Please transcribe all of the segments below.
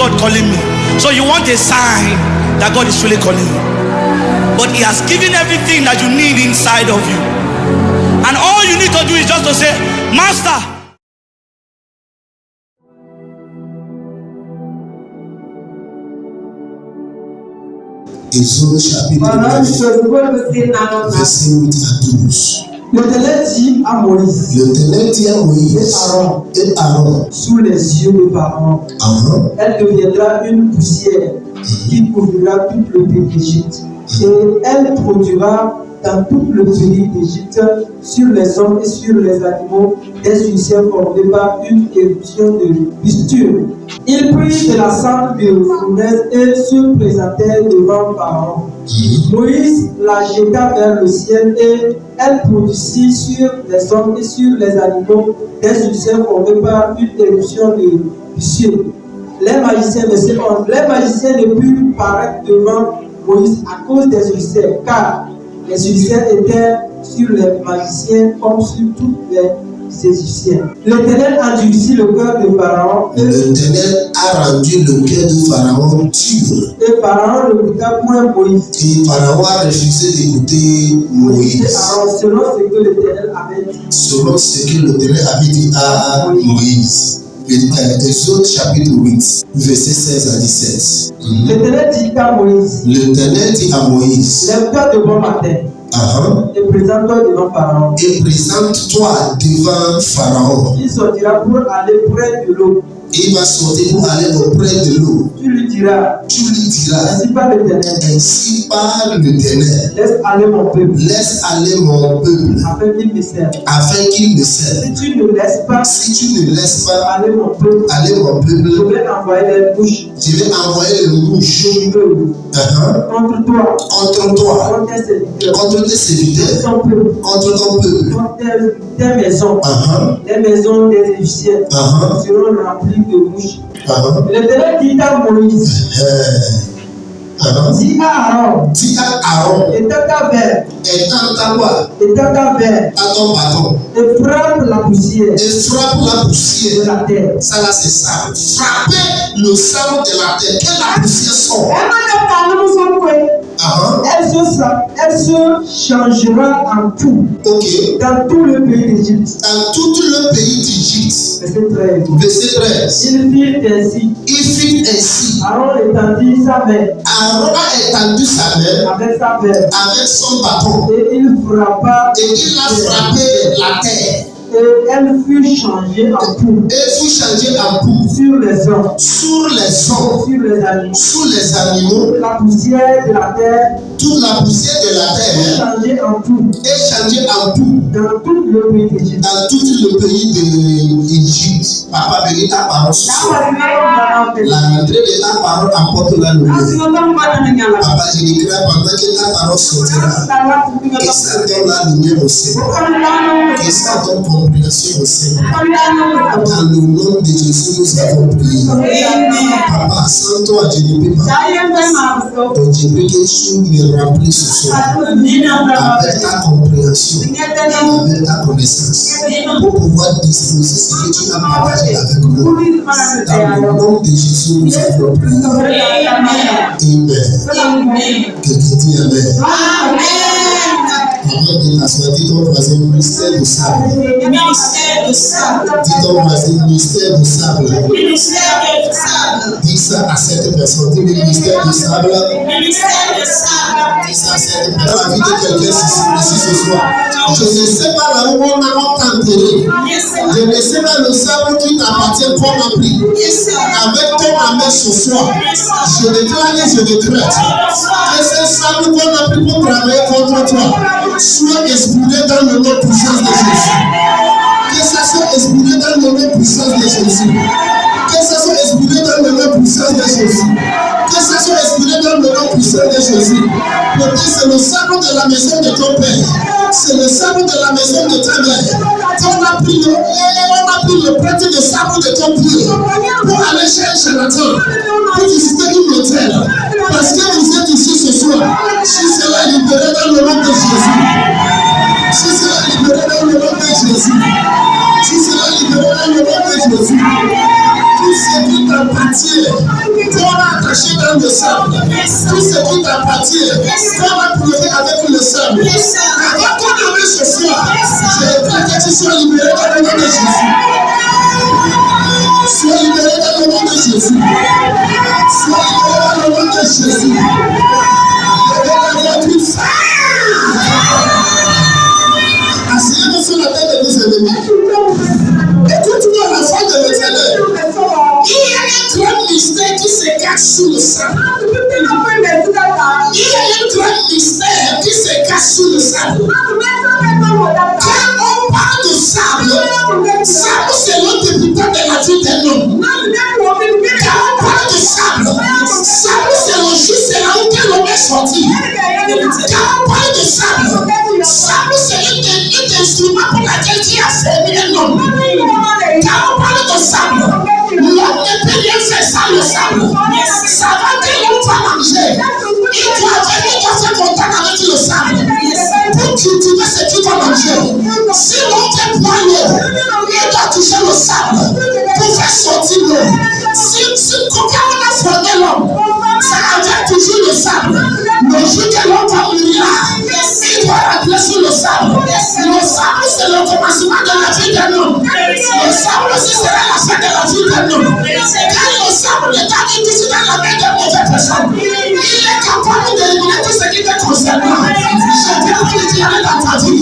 God calling me? So you want a sign that God is really calling you. But He has given everything that you need inside of you. And all you need to do is just to say, Master. Exode chapitre 9, verset 8 à 12. L'Éternel dit à Moïse et Aaron, sous les yeux de Pharaon, elle deviendra une poussière qui couvrira tout le pays d'Égypte. Et elle produira dans tout le pays d'Égypte, sur les hommes et sur les animaux, des ulcères formés par une éruption de pustule. Il prit de la cendre de fournaise et se présentait devant Pharaon. Moïse la jeta vers le ciel et elle produisit sur les hommes et sur les animaux des ulcères formés par une éruption de pustule. Les magiciens ne purent paraître devant Moïse à cause des ulcères, car les ulcères étaient sur les magiciens comme sur tous les Égyptiens. L'Éternel endurcit le cœur de Pharaon. L'Éternel a rendu le cœur de Pharaon dur. Et Pharaon ne écouta point Moïse. Et Pharaon a refusé d'écouter Moïse. Selon ce que l'Éternel avait dit. Selon ce que l'Éternel avait dit à Moïse. Exode chapitre 8, verset 16 à 17. L'Éternel dit à Moïse. L'Éternel dit à Moïse. Lève-toi devant ma tête. Et présente-toi devant Pharaon. Et présente-toi devant Pharaon. Il sortira pour aller près de l'eau. Il va sortir pour aller auprès de l'eau. Tu lui diras. Ainsi parle l'Éternel. Ainsi parle l'Éternel. Laisse aller mon peuple. Laisse aller mon peuple. Afin qu'il me serve. Afin qu'il me serve. Si tu ne laisses pas. Si tu ne laisses pas aller mon peuple. Je vais envoyer les bouches. Je vais envoyer les bouches. Contre toi. Contre toi. Contre tes serviteurs. Contre ton peuple. Contre tes maisons. Les maisons des Égyptiens seront remplies de bouches. L'Éternel dit à Moïse. Dis à Aaron. Étends ta verre. Étends ta verre. À ton bâton. Et frappe la poussière. De la terre. Ça là c'est ça. Frappez le sable de la terre. Que la poussière sort. Elle se changera en tout. Dans tout le pays d'Égypte. Dans tout le pays d'Égypte. Verset 13. Il fit ainsi. Aaron étendit sa main. Aaron a étendu sa main avec son bâton. Et il frappa. Et il a frappé la terre. Et elle fut changée en poudre. Sur les hommes. Sur les animaux. La poussière de la terre. Toute la poussière de la terre. Changée en poudre. Dans tout le pays d'Égypte. Dans tout le pays d'Égypte. Papa, bénis ta parole. La rentrée de ta parole apporte la lumière. Papa, je déclare pendant que ta parole sortira. Que ça donne la lumière au Seigneur. Que ça donne compréhension au Seigneur. Dans le nom de Jésus, nous avons prié. Papa, sans toi, je ne peux pas. Donc, je prie que tu me remplis ce soir avec ta compréhension, avec ta connaissance, pour pouvoir disposer ce que tu as partagé avec nous. Dans le nom de Jésus, nous avons prié. Amen. Quelqu'un dit Amen. Avant de t'asseoir, dis ton voisin mystère de sable. Dis ton voisin mystère de sable. Dis ça à cette personne. Dis le mystère de sable. Dis ça à cette personne. Dans la vie de quelqu'un ici ce soir. Je ne sais pas là où on a entendu. Je ne sais pas le sable qui t'appartient qu'on a pris. Avec ton main ce soir. Je déclare et je décrète que ce sable qu'on a pris pour travailler contre toi soit expiré dans le nom puissant de Jésus. Que ça soit expiré dans le nom puissant de Jésus. Que ça soit expiré dans le nom puissant de Jésus. Que ça soit expiré dans le nom puissant de Jésus. Parce que c'est le sable de la maison de ton père. C'est le sable de la maison de ta mère. On a pris le prêtre de sable de ton pied pour aller chercher la terre, pour visiter une hôtel. Parce que vous êtes ici ce soir. Si cela est libéré dans le nom de Jésus. Si cela est libéré dans le nom de Jésus. Si cela est libéré dans le nom de Jésus. qui t'appartient, qu'on a attaché dans le sable. Tout ce qui t'appartient, qu'on a pleuvé avec le sable. Avant qu'on avait ce soir, je veux que tu sois libéré dans le nom de Jésus. Sois libéré dans le nom de Jésus. Sois libéré dans le nom de Jésus. Asseyez-vous sur la tête de vos ennemis. Écoute-moi la foi de l'Éternel. Il y a un grand mystère qui se cache sous le sable. Il y a un grand mystère qui se cache sous le sable. Quand on parle de sable, sable c'est le débutant de la vie d'un homme. Quand on parle de sable, sable c'est le jour, c'est là où l'homme est sorti. Quand on parle de sable, sable c'est un instrument pour laquelle Dieu a servi un homme. Quand on parle de sable, l'homme ne peut rien faire sans le sable. Ça va que l'homme va manger. Il doit faire contact avec le sable pour cultiver ce qu'il va manger. Si l'homme fait prendre l'eau, il doit toucher le sable pour faire sortir l'eau. Si quand on a formé l'homme, ça avait toujours le sable. Le jour que l'homme va mourir, il doit rentrer sur le sable. Le sable, c'est le commencement de la vie d'un homme. Le sable aussi sera la fin de la vie d'un homme. Quand le sable est allé tout dans la main de mauvaises personnes, il est capable d'éliminer tout ce qui te concerne. Je vais vous le dire dans ta vie.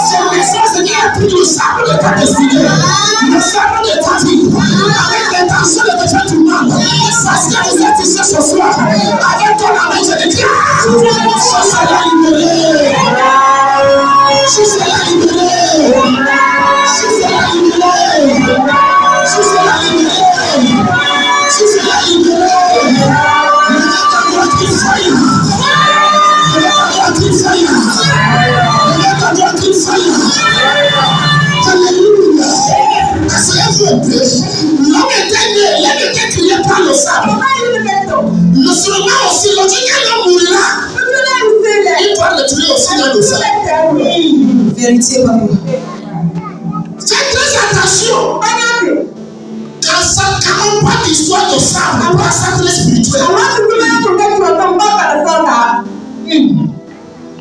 C'est le message qui a pris le sable de ta destinée, le sable de ta vie, avec l'intention de te faire du mal. Parce que vous êtes ici ce soir, avec ton amour, je te dis, je serai libéré. Je serai libéré. Je serai libéré. Je serai libéré. Je serai libéré. L'homme était crié par le sable. Le surnom aussi, le Dieu qui mourra. Il doit le tuer aussi dans le sable. Vérité, papa. Faites très attention. Quand on parle d'histoire de sable, on parle de sable spirituel.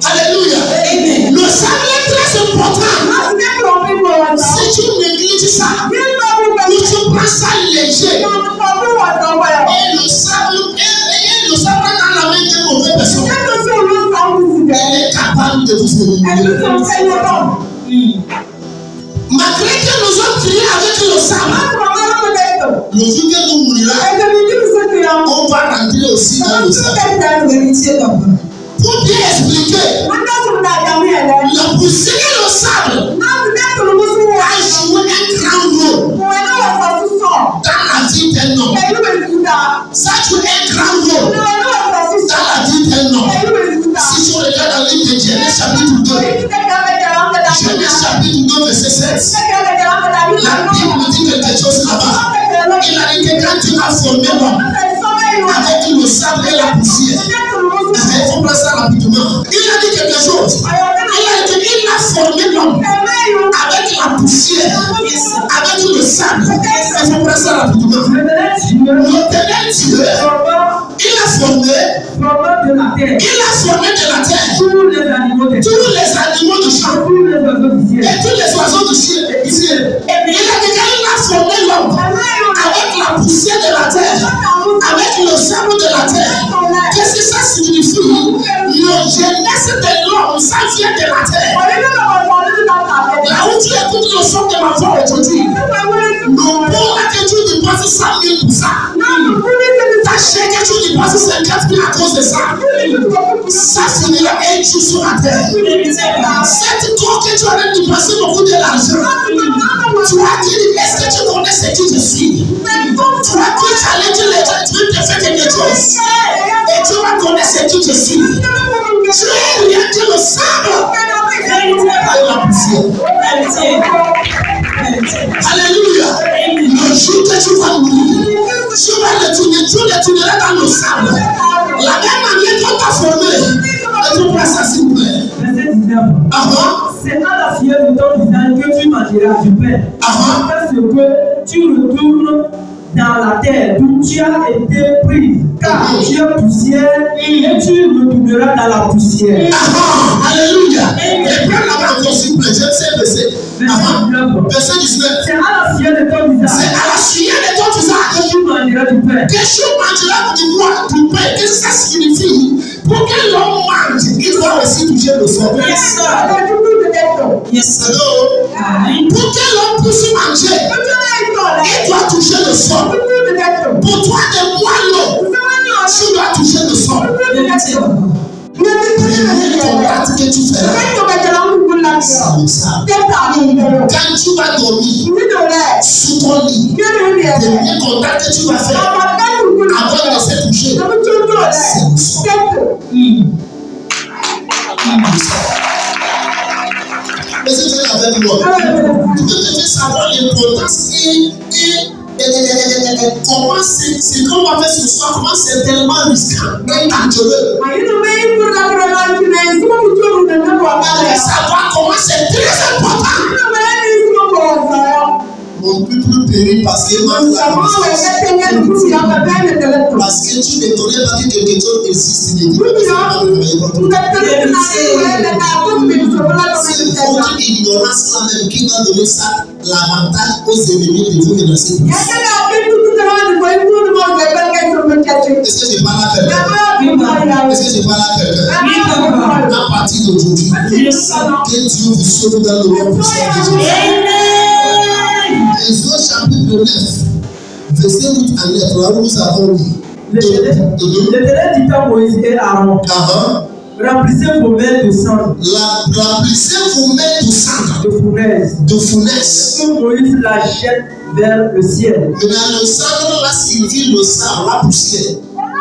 Alléluia. Amen. Le sable est très important. Si tu négliges ça, ou tu prends ça léger, et le sable dans la main de mauvaises personnes, elle est capable de vous éliminer. Malgré que nous avons crié avec le sable, le jour que nous mourrons, on va rentrer aussi dans le sable. Pour bien expliquer, la poussière et le sable a joué un grand rôle dans la vie d'un homme. Ça joue un grand rôle dans la vie d'un homme. Si tu regardes dans le livre de Genèse chapitre 2, Genèse chapitre 2 verset 7, la Bible dit quelque chose là-bas. Il a dit que quand tu as formé l'homme avec le sable et la poussière, il faut prendre ça rapidement. Il a dit quelque chose. Il a dit qu'il a formé l'homme avec la poussière, avec le sable. Il faut prendre ça rapidement. L'éternel Dieu, il a formé de la terre tous les animaux de champ et tous les oiseaux du ciel. Il a dit qu'il a formé l'homme avec la poussière de la terre, avec le sable de la terre. Qu'est-ce que ça signifie? Le jeunesse de l'homme, ça vient de la terre. Là où tu écoutes le son de ma voix aujourd'hui, le bon là que tu dépenses 100 000 pour ça, ta chair que tu dépenses 50 000 à cause de ça, ça finira un jour sur la terre. Cette corps que tu as dépensé beaucoup de l'argent, tu as dit, est-ce que tu connais ce que je suis? Tu as dit, tu allais dire les gens, tu veux te faire quelque chose. Et tu vas connaître ce que je suis. Tu es rien que le sable. Alléluia. Le jour que tu vas mourir, tu retourneras dans le sable. La même manière qu'on t'a formé. Et tu prends ça s'il vous plaît. Verset 19. C'est à la sueur de ton visage que tu mangeras du pain. Parce que tu retournes dans la terre d'où tu as été pris, car tu es poussière et tu retourneras dans la poussière. Alléluia. Et puis là-bas encore s'il vous plaît, j'aime ces versets. Verset 19. C'est à la sueur de ton visage. C'est à la sueur de ton visage que tu mangeras du pain. que tu mangeras du pain. Qu'est-ce que ça signifie? Pour que l'homme mange, il doit aussi toucher le sol. Yes, sir. Yes, sir. Hello? Pour que l'homme puisse manger, il doit toucher le sol. Pour toi de moi, non. Tu dois toucher le sol. Premier contact que tu feras, c'est le sable. Quand tu vas dormir sous ton lit, le premier contact que tu vas faire avant de se coucher, c'est le sol. Mais si tu es avec moi, tu peux te faire savoir l'importance et comment c'est qu'on va faire ce soir, comment c'est tellement risquant et dangereux. Savoir comment c'est très important. Mon peuple périt parce que parce que tu ne connais pas que quelque chose existe. C'est votre ignorance là même qui va donner ça l'avantage aux ennemis de vous menacer plus. Est-ce que je parle à quelqu'un? Est-ce que je parle à quelqu'un? À partir d'aujourd'hui, que Dieu vous sauve dans le nom puissant de Jésus. Exode chapitre 9, verset 8 à 9, là où nous avons dit. L'Éternel dit à Moïse et Aaron, remplissez vos mains de sang. Remplissez vos mains de sang. De fournaise. Que Moïse la jette vers le ciel. Maintenant, le sang là signifie le sang, la poussière.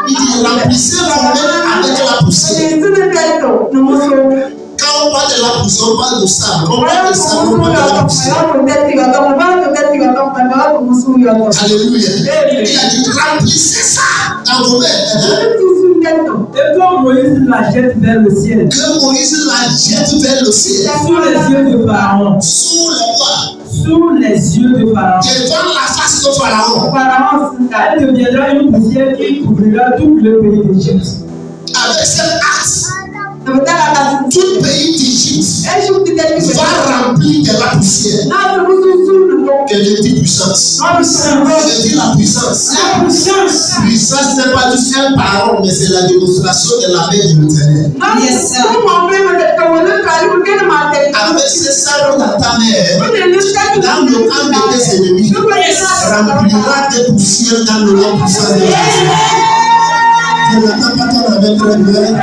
Il dit remplissez vos mains avec la poussière. Quand on parle de la poussière, on parle de sang. On parle de sang, on parle de la poussière. Alléluia. Il a dit remplissez ça dans vos mains. Et quand Moïse la jette vers le ciel. Que Moïse la jette vers le ciel. Sous les yeux de Pharaon. Sous les quoi? Sous les yeux de Pharaon. Devant la face de Pharaon. Elle deviendra une poussière qui couvrira tout le pays d'Égypte. Avec cet acte, tout le pays d'Égypte va remplir de la poussière. Quelle est la puissance? Je dis la puissance. Puissance n'est pas juste un parole, mais c'est la démonstration de la paix de l'Éternel. Yes, sir. Avec ce salut dans ta mère, dans le camp de tes ennemis, remplira tes poussières dans le nom puissant de Jésus. Je n'attends pas ton avec très bien.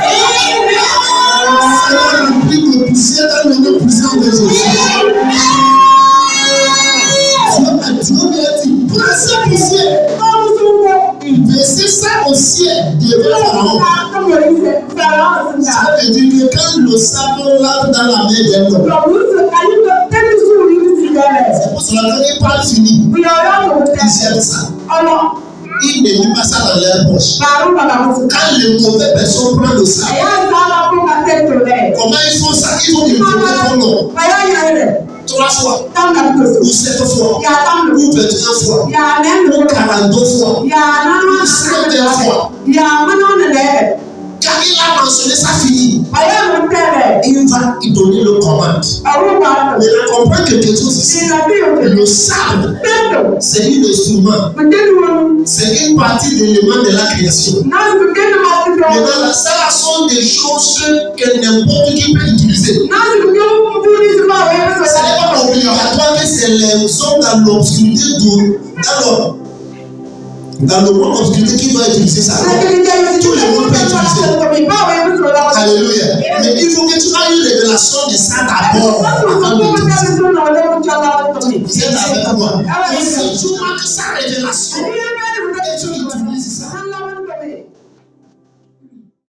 Ça va remplir tes poussières dans le nom puissant de Jésus. Dieu m'a dit, prends cette poussière. Versez ça au ciel devant Pharaon. Ça veut dire que quand le savon lave dans la main d'un homme, c'est pour cela que n'est pas fini. Ils aiment ça. Ils ne mettent pas ça dans leur poche. Quand les mauvaises personnes prennent le savon, comment ils font ça? Ils vont demander ton nom. 3 fois, ou 7 fois, ou 21 fois, ou 42 fois, ou 51 fois. Quand il a mentionné ça fini, il va y donner le commande. Mais on comprend quelque chose ici. Le sable, c'est un instrument. C'est une partie de l'élément de la création. Maintenant, ça sont des choses que n'importe qui peut utiliser. Ce n'est pas obligatoire que c'est les hommes dans l'obscurité dans le monde obscurité qui doit utiliser ça. Tout le monde peut utiliser. Alléluia. Mais il faut que tu aies une révélation de ça d'abord avant de l'utiliser. Vous êtes avec moi. Si tu manques sa révélation et tu utilises ça,